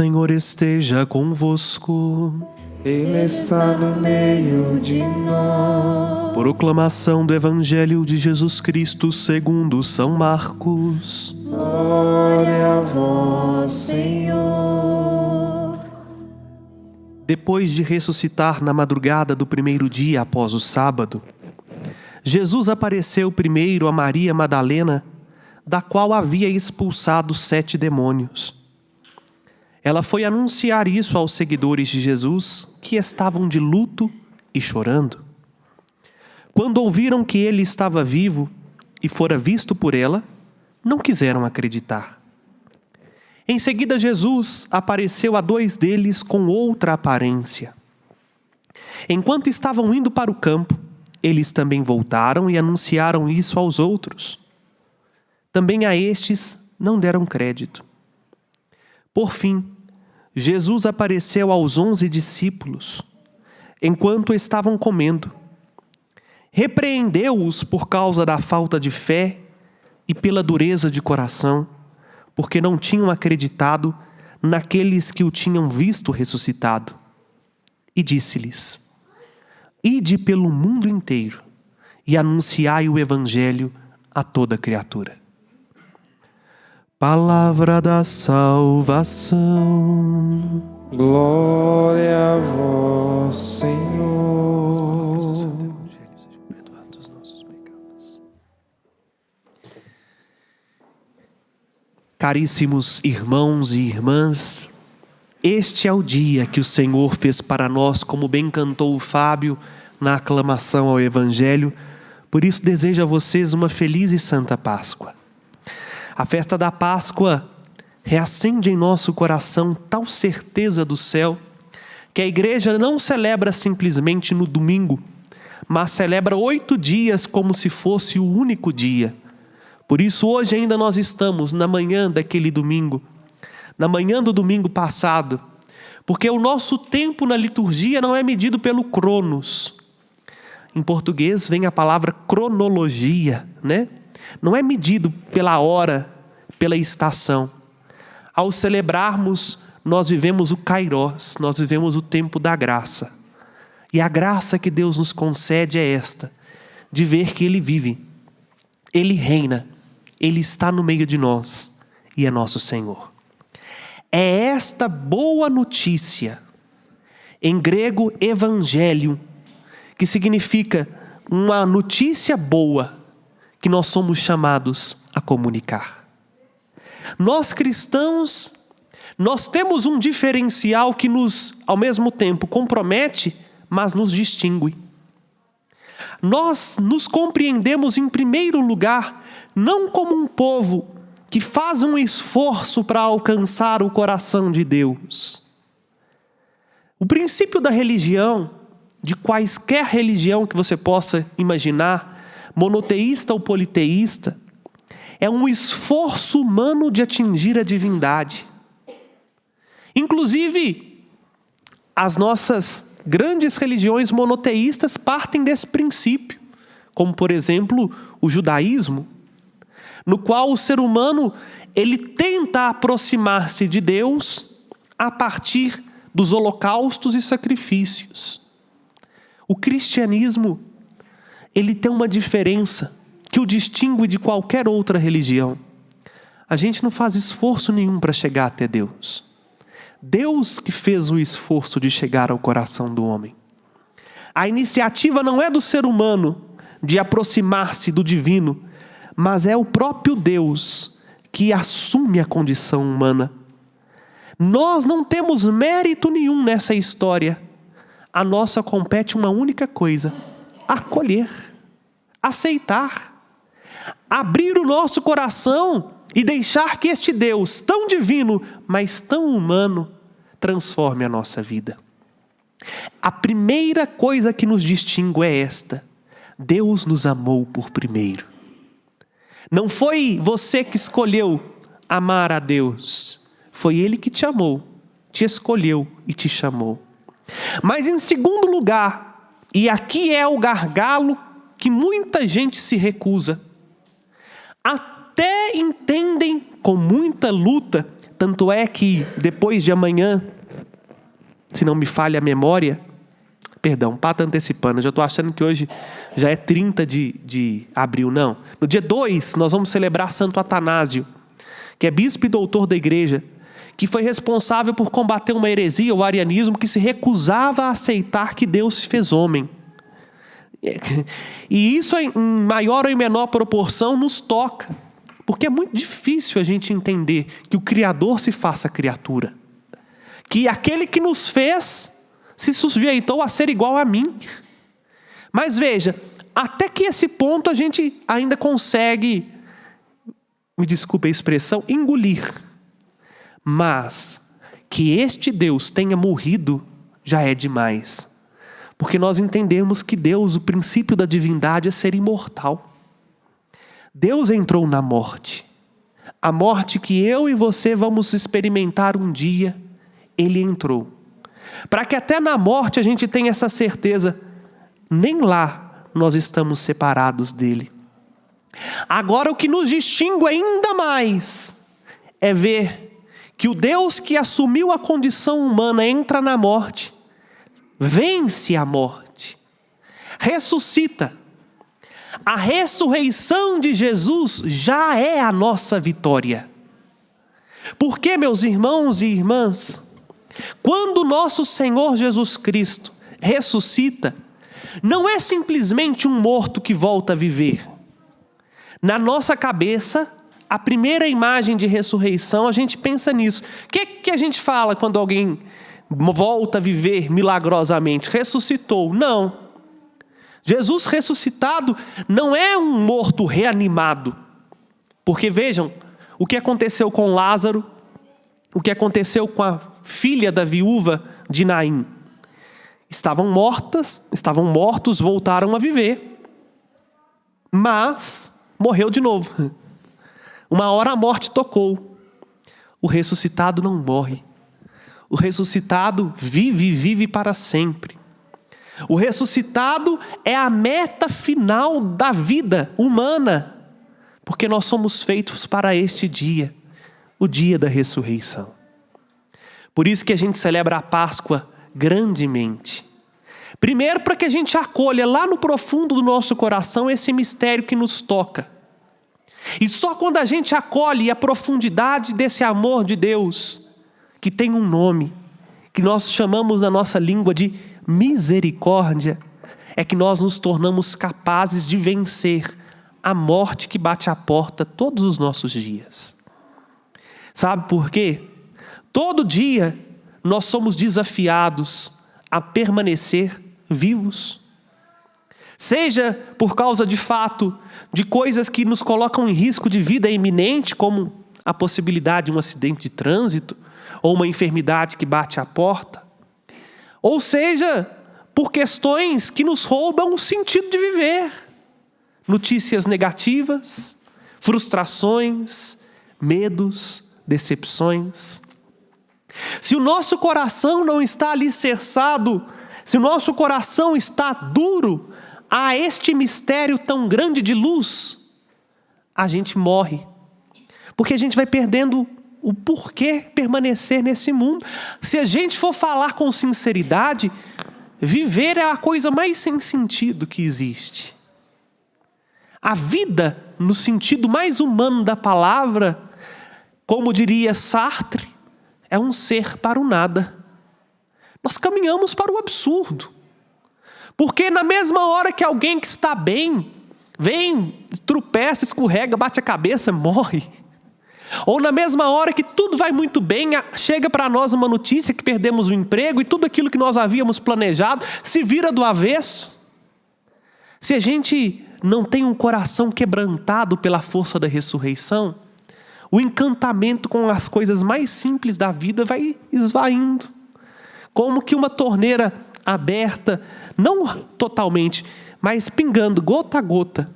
Senhor esteja convosco. Ele está no meio de nós. Proclamação do Evangelho de Jesus Cristo segundo São Marcos. Glória a vós, Senhor. Depois de ressuscitar na madrugada do primeiro dia após o sábado, Jesus apareceu primeiro a Maria Madalena, da qual havia expulsado 7 demônios. Ela foi anunciar isso aos seguidores de Jesus, que estavam de luto e chorando. Quando ouviram que ele estava vivo e fora visto por ela, não quiseram acreditar. Em seguida, Jesus apareceu a 2 deles com outra aparência. Enquanto estavam indo para o campo, eles também voltaram e anunciaram isso aos outros. Também a estes não deram crédito. Por fim, Jesus apareceu aos 11 discípulos, enquanto estavam comendo. Repreendeu-os por causa da falta de fé e pela dureza de coração, porque não tinham acreditado naqueles que o tinham visto ressuscitado. E disse-lhes: Ide pelo mundo inteiro e anunciai o Evangelho a toda criatura. Palavra da salvação. Glória a vós, Senhor. Caríssimos irmãos e irmãs, este é o dia que o Senhor fez para nós, como bem cantou o Fábio na aclamação ao Evangelho. Por isso desejo a vocês uma feliz e santa Páscoa. A festa da Páscoa reacende em nosso coração tal certeza do céu, que a igreja não celebra simplesmente no domingo, mas celebra 8 dias como se fosse o único dia. Por isso hoje ainda nós estamos na manhã daquele domingo, na manhã do domingo passado, porque o nosso tempo na liturgia não é medido pelo cronos. Em português vem a palavra cronologia, né? Não é medido pela hora, pela estação. Ao celebrarmos, nós vivemos o Kairos, nós vivemos o tempo da graça. E a graça que Deus nos concede é esta, de ver que Ele vive, Ele reina, Ele está no meio de nós e é nosso Senhor. É esta boa notícia, em grego evangelho, que significa uma notícia boa, que nós somos chamados a comunicar. Nós cristãos, nós temos um diferencial que nos, ao mesmo tempo, compromete, mas nos distingue. Nós nos compreendemos em primeiro lugar, não como um povo que faz um esforço para alcançar o coração de Deus. O princípio da religião, de quaisquer religião que você possa imaginar, monoteísta ou politeísta, é um esforço humano de atingir a divindade. Inclusive, as nossas grandes religiões monoteístas partem desse princípio, como por exemplo o judaísmo, no qual o ser humano ele tenta aproximar-se de Deus a partir dos holocaustos e sacrifícios. O cristianismo ele tem uma diferença que o distingue de qualquer outra religião. A gente não faz esforço nenhum para chegar até Deus. Deus que fez o esforço de chegar ao coração do homem. A iniciativa não é do ser humano de aproximar-se do divino, mas é o próprio Deus que assume a condição humana. Nós não temos mérito nenhum nessa história. A nossa compete uma única coisa: acolher, aceitar, abrir o nosso coração e deixar que este Deus tão divino, mas tão humano, transforme a nossa vida. A primeira coisa que nos distingue é esta: Deus nos amou por primeiro. Não foi você que escolheu amar a Deus, foi Ele que te amou, te escolheu e te chamou. Mas em segundo lugar, e aqui é o gargalo que muita gente se recusa, até entendem com muita luta Tanto é que depois de amanhã, se não me falha a memória, perdão, pata antecipando, eu já estou achando que hoje já é 30 de abril, não. No dia 2, nós vamos celebrar Santo Atanásio, que é bispo e doutor da igreja, que foi responsável por combater uma heresia, o arianismo, que se recusava a aceitar que Deus se fez homem. E isso, em maior ou em menor proporção, nos toca, porque é muito difícil a gente entender que o Criador se faça criatura, que aquele que nos fez se sujeitou a ser igual a mim. Mas veja, até que esse ponto a gente ainda consegue, me desculpe a expressão, engolir. Mas que este Deus tenha morrido já é demais. Porque nós entendemos que Deus, o princípio da divindade é ser imortal. Deus entrou na morte. A morte que eu e você vamos experimentar um dia, Ele entrou. Para que até na morte a gente tenha essa certeza, nem lá nós estamos separados dEle. Agora o que nos distingue ainda mais é ver que o Deus que assumiu a condição humana entra na morte, vence a morte, ressuscita. A ressurreição de Jesus já é a nossa vitória. Porque, meus irmãos e irmãs, quando nosso Senhor Jesus Cristo ressuscita, não é simplesmente um morto que volta a viver. Na nossa cabeça, a primeira imagem de ressurreição, a gente pensa nisso. O que a gente fala quando alguém volta a viver milagrosamente? Ressuscitou. Não. Jesus ressuscitado não é um morto reanimado. Porque vejam, o que aconteceu com Lázaro, o que aconteceu com a filha da viúva de Naim. Estavam mortos, voltaram a viver. Mas morreu de novo. Uma hora a morte tocou. O ressuscitado não morre. O ressuscitado vive para sempre. O ressuscitado é a meta final da vida humana, porque nós somos feitos para este dia, o dia da ressurreição. Por isso que a gente celebra a Páscoa grandemente. Primeiro, para que a gente acolha lá no profundo do nosso coração esse mistério que nos toca. E só quando a gente acolhe a profundidade desse amor de Deus, que tem um nome, que nós chamamos na nossa língua de misericórdia, é que nós nos tornamos capazes de vencer a morte que bate à porta todos os nossos dias. Sabe por quê? Todo dia nós somos desafiados a permanecer vivos. Seja por causa de fato de coisas que nos colocam em risco de vida iminente, como a possibilidade de um acidente de trânsito, ou uma enfermidade que bate à porta. Ou seja, por questões que nos roubam o sentido de viver. Notícias negativas, frustrações, medos, decepções. Se o nosso coração não está alicerçado, se o nosso coração está duro a este mistério tão grande de luz, a gente morre. Porque a gente vai perdendo o porquê permanecer nesse mundo. Se a gente for falar com sinceridade, viver é a coisa mais sem sentido que existe. A vida, no sentido mais humano da palavra, como diria Sartre, é um ser para o nada. Nós caminhamos para o absurdo. Porque na mesma hora que alguém que está bem, vem, tropeça, escorrega, bate a cabeça, morre. Ou na mesma hora que tudo vai muito bem, chega para nós uma notícia que perdemos o emprego e tudo aquilo que nós havíamos planejado se vira do avesso. Se a gente não tem um coração quebrantado pela força da ressurreição, o encantamento com as coisas mais simples da vida vai esvaindo. Como que uma torneira aberta, não totalmente, mas pingando gota a gota.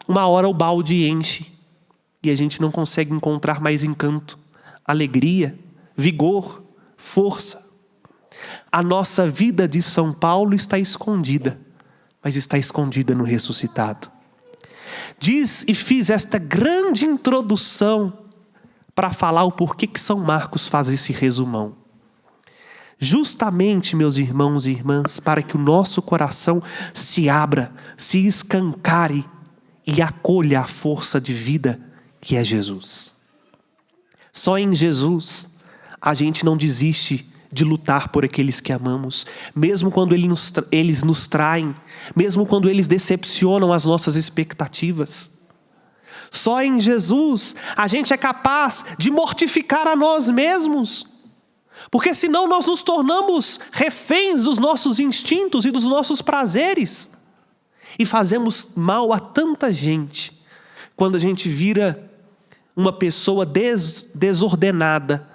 Uma hora o balde enche e a gente não consegue encontrar mais encanto, alegria, vigor, força. A nossa vida de São Paulo está escondida, mas está escondida no ressuscitado. Diz e fiz esta grande introdução para falar o porquê que São Marcos faz esse resumão. Justamente, meus irmãos e irmãs, para que o nosso coração se abra, se escancare e acolha a força de vida que é Jesus. Só em Jesus a gente não desiste de lutar por aqueles que amamos, mesmo quando eles nos traem, mesmo quando eles decepcionam as nossas expectativas. Só em Jesus a gente é capaz de mortificar a nós mesmos, porque senão nós nos tornamos reféns dos nossos instintos e dos nossos prazeres, e fazemos mal a tanta gente, quando a gente vira uma pessoa desordenada,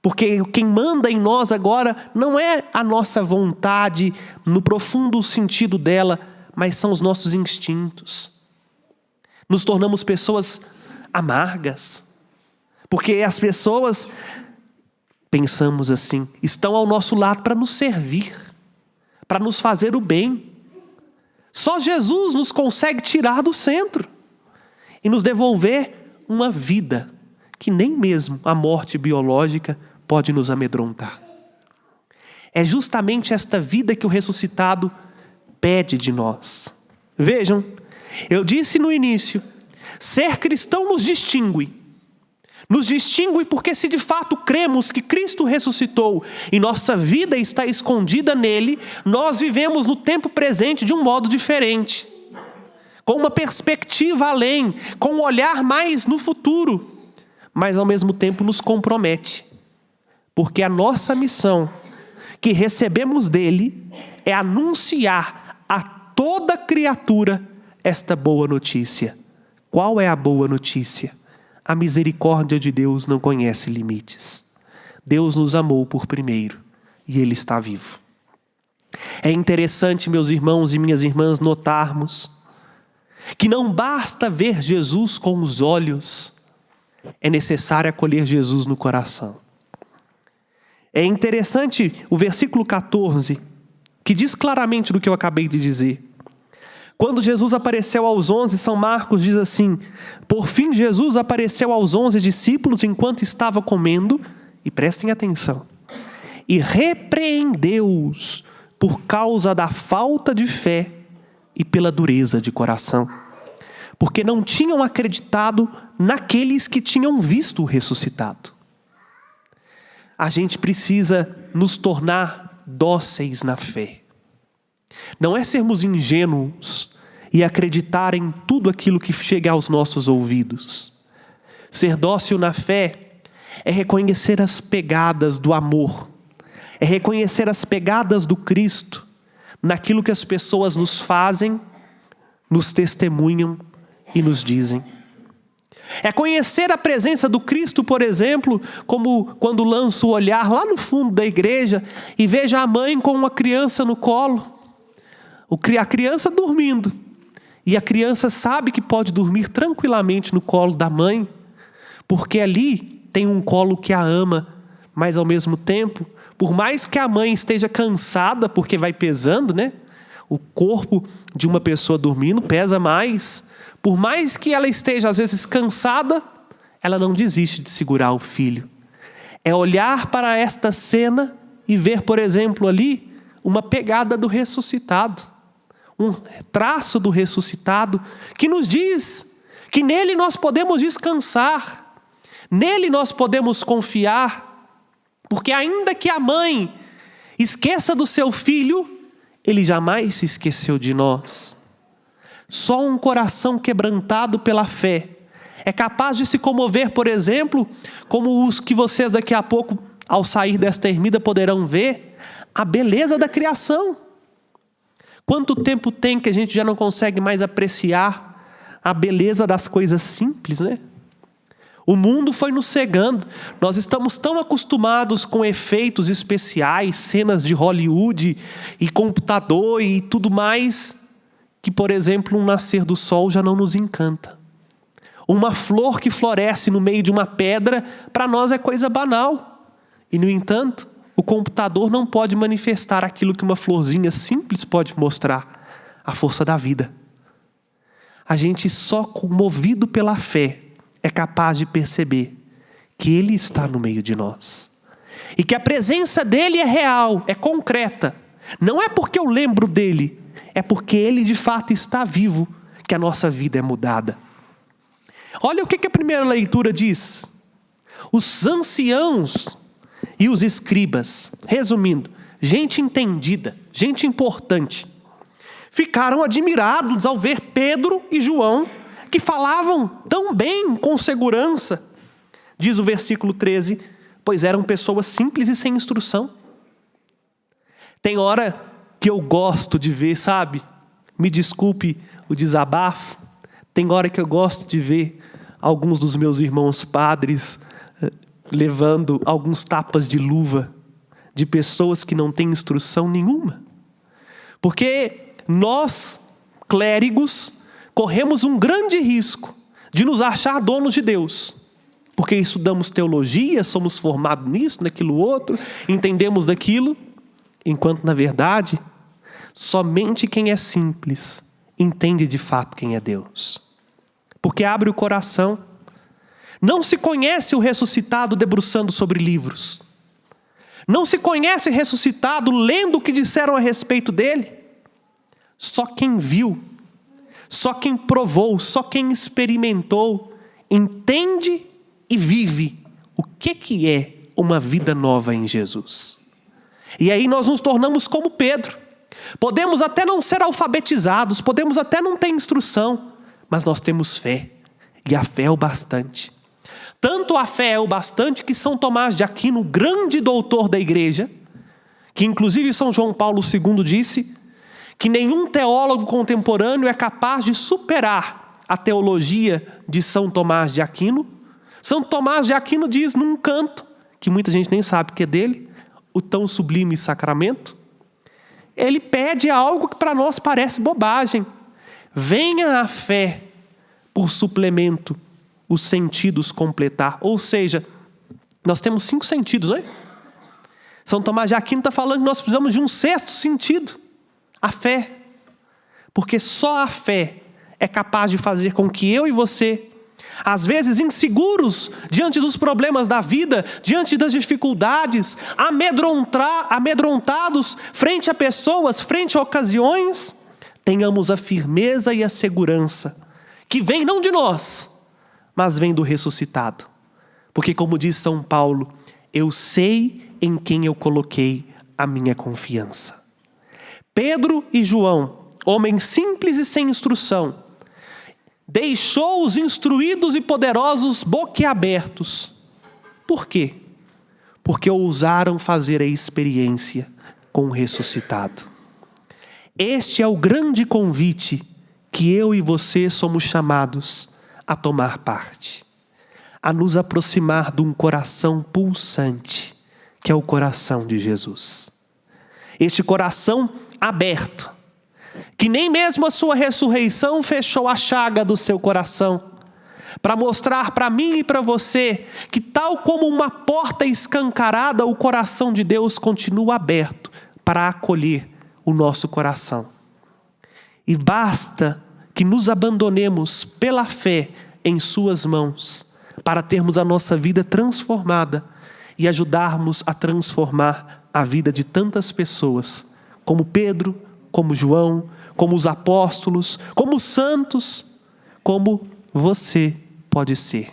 porque quem manda em nós agora não é a nossa vontade no profundo sentido dela, mas são os nossos instintos. Nos tornamos pessoas amargas, porque as pessoas, pensamos assim, estão ao nosso lado para nos servir, para nos fazer o bem. Só Jesus nos consegue tirar do centro e nos devolver uma vida que nem mesmo a morte biológica pode nos amedrontar. É justamente esta vida que o ressuscitado pede de nós. Vejam, eu disse no início, ser cristão nos distingue. Nos distingue porque se de fato cremos que Cristo ressuscitou e nossa vida está escondida nele, nós vivemos no tempo presente de um modo diferente, com uma perspectiva além, com um olhar mais no futuro, mas ao mesmo tempo nos compromete. Porque a nossa missão, que recebemos dele, é anunciar a toda criatura esta boa notícia. Qual é a boa notícia? A misericórdia de Deus não conhece limites. Deus nos amou por primeiro e Ele está vivo. É interessante, meus irmãos e minhas irmãs, notarmos que não basta ver Jesus com os olhos, é necessário acolher Jesus no coração. É interessante o versículo 14, que diz claramente do que eu acabei de dizer. Quando Jesus apareceu aos 11, São Marcos diz assim: por fim Jesus apareceu aos 11 discípulos enquanto estava comendo, e prestem atenção, e repreendeu-os por causa da falta de fé e pela dureza de coração, porque não tinham acreditado naqueles que tinham visto o ressuscitado. A gente precisa nos tornar dóceis na fé. Não é sermos ingênuos e acreditar em tudo aquilo que chega aos nossos ouvidos. Ser dócil na fé é reconhecer as pegadas do amor, é reconhecer as pegadas do Cristo naquilo que as pessoas nos fazem, nos testemunham e nos dizem. É conhecer a presença do Cristo, por exemplo, como quando lanço o olhar lá no fundo da igreja e vejo a mãe com uma criança no colo, a criança dormindo, e a criança sabe que pode dormir tranquilamente no colo da mãe, porque ali tem um colo que a ama, mas ao mesmo tempo, por mais que a mãe esteja cansada, porque vai pesando, né? O corpo de uma pessoa dormindo pesa mais. Por mais que ela esteja às vezes cansada, ela não desiste de segurar o filho. É olhar para esta cena e ver, por exemplo, ali, uma pegada do ressuscitado. Um traço do ressuscitado que nos diz que nele nós podemos descansar, nele nós podemos confiar, porque ainda que a mãe esqueça do seu filho, ele jamais se esqueceu de nós. Só um coração quebrantado pela fé é capaz de se comover, por exemplo, como os que vocês daqui a pouco, ao sair desta ermida, poderão ver, a beleza da criação. Quanto tempo tem que a gente já não consegue mais apreciar a beleza das coisas simples, né? O mundo foi nos cegando. Nós estamos tão acostumados com efeitos especiais, cenas de Hollywood e computador e tudo mais, que, por exemplo, um nascer do sol já não nos encanta. Uma flor que floresce no meio de uma pedra, para nós é coisa banal. E, no entanto, o computador não pode manifestar aquilo que uma florzinha simples pode mostrar, a força da vida. A gente só movido pela fé é capaz de perceber que Ele está no meio de nós. E que a presença dEle é real, é concreta. Não é porque eu lembro dEle, é porque Ele de fato está vivo, que a nossa vida é mudada. Olha o que a primeira leitura diz. Os anciãos e os escribas, resumindo, gente entendida, gente importante, ficaram admirados ao ver Pedro e João, que falavam tão bem, com segurança. Diz o versículo 13, pois eram pessoas simples e sem instrução. Tem hora que eu gosto de ver, sabe? Me desculpe o desabafo. Tem hora que eu gosto de ver alguns dos meus irmãos padres levando alguns tapas de luva de pessoas que não têm instrução nenhuma. Porque nós, clérigos, corremos um grande risco de nos achar donos de Deus. Porque estudamos teologia, somos formados nisso, naquilo outro, entendemos daquilo, enquanto na verdade, somente quem é simples entende de fato quem é Deus. Porque abre o coração. Não se conhece o ressuscitado debruçando sobre livros. Não se conhece ressuscitado lendo o que disseram a respeito dele. Só quem viu, só quem provou, só quem experimentou, entende e vive o que é uma vida nova em Jesus. E aí nós nos tornamos como Pedro. Podemos até não ser alfabetizados, podemos até não ter instrução, mas nós temos fé. E a fé é o bastante. Tanto a fé é o bastante que São Tomás de Aquino, grande doutor da igreja, que inclusive São João Paulo II disse que nenhum teólogo contemporâneo é capaz de superar a teologia de São Tomás de Aquino. São Tomás de Aquino diz num canto, que muita gente nem sabe que é dele, o tão sublime sacramento, ele pede algo que para nós parece bobagem. Venha a fé por suplemento, os sentidos completar. Ou seja, nós temos 5 sentidos, não é? São Tomás de Aquino está falando que nós precisamos de um 6º sentido, a fé. Porque só a fé é capaz de fazer com que eu e você, às vezes inseguros diante dos problemas da vida, diante das dificuldades, amedrontados frente a pessoas, frente a ocasiões, tenhamos a firmeza e a segurança que vem não de nós, mas vem do ressuscitado. Porque como diz São Paulo, eu sei em quem eu coloquei a minha confiança. Pedro e João, homens simples e sem instrução, deixou os instruídos e poderosos boquiabertos. Por quê? Porque ousaram fazer a experiência com o ressuscitado. Este é o grande convite que eu e você somos chamados a tomar parte, a nos aproximar de um coração pulsante, que é o coração de Jesus. Este coração aberto, que nem mesmo a sua ressurreição fechou a chaga do seu coração, para mostrar para mim e para você que tal como uma porta escancarada, o coração de Deus continua aberto para acolher o nosso coração. E basta que nos abandonemos pela fé em suas mãos, para termos a nossa vida transformada e ajudarmos a transformar a vida de tantas pessoas, como Pedro, como João, como os apóstolos, como os santos, como você pode ser.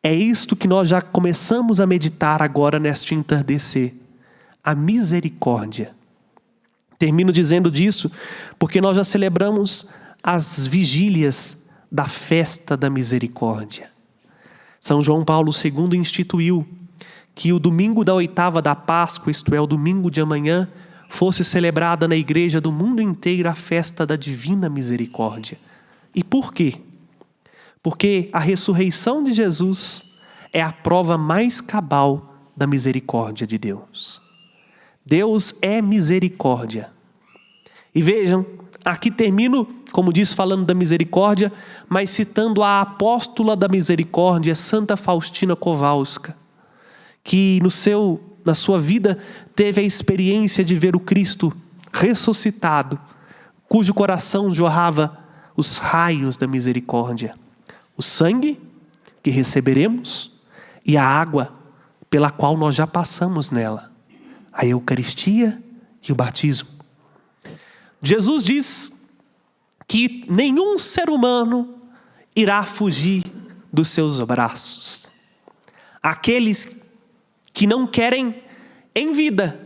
É isto que nós já começamos a meditar agora neste entardecer, a misericórdia. Termino dizendo disso porque nós já celebramos as vigílias da festa da misericórdia. São João Paulo II instituiu que o domingo da 8ª da Páscoa, isto é, o domingo de amanhã, fosse celebrada na igreja do mundo inteiro a festa da divina misericórdia. E por quê? Porque a ressurreição de Jesus é a prova mais cabal da misericórdia de Deus. Deus é misericórdia. E vejam, aqui termino, como diz, falando da misericórdia, mas citando a apóstola da misericórdia, Santa Faustina Kowalska, que na sua vida teve a experiência de ver o Cristo ressuscitado, cujo coração jorrava os raios da misericórdia. O sangue que receberemos e a água pela qual nós já passamos nela, a Eucaristia e o batismo. Jesus diz que nenhum ser humano irá fugir dos seus braços. Aqueles que não querem em vida,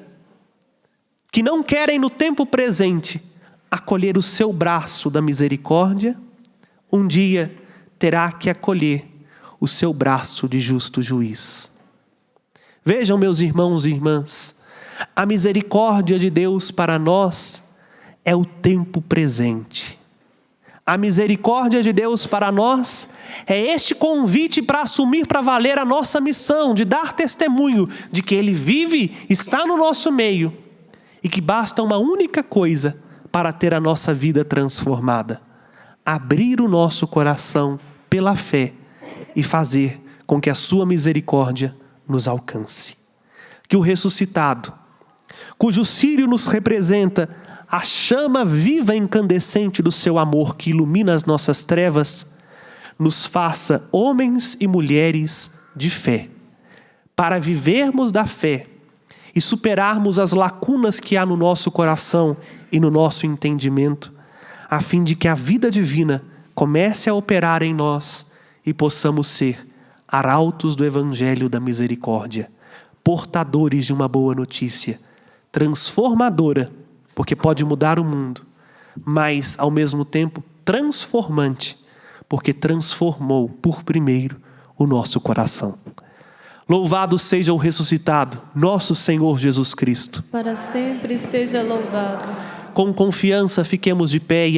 que não querem no tempo presente acolher o seu braço da misericórdia, um dia terá que acolher o seu braço de justo juiz. Vejam, meus irmãos e irmãs, a misericórdia de Deus para nós é o tempo presente. A misericórdia de Deus para nós é este convite para assumir para valer a nossa missão, de dar testemunho de que Ele vive, está no nosso meio e que basta uma única coisa para ter a nossa vida transformada: abrir o nosso coração pela fé e fazer com que a sua misericórdia nos alcance. Que o ressuscitado, cujo círio nos representa a chama viva e incandescente do seu amor que ilumina as nossas trevas, nos faça homens e mulheres de fé, para vivermos da fé e superarmos as lacunas que há no nosso coração e no nosso entendimento, a fim de que a vida divina comece a operar em nós e possamos ser arautos do Evangelho da Misericórdia, portadores de uma boa notícia, transformadora, porque pode mudar o mundo, mas ao mesmo tempo transformante, porque transformou por primeiro o nosso coração. Louvado seja o ressuscitado, nosso Senhor Jesus Cristo. Para sempre seja louvado. Com confiança fiquemos de pé e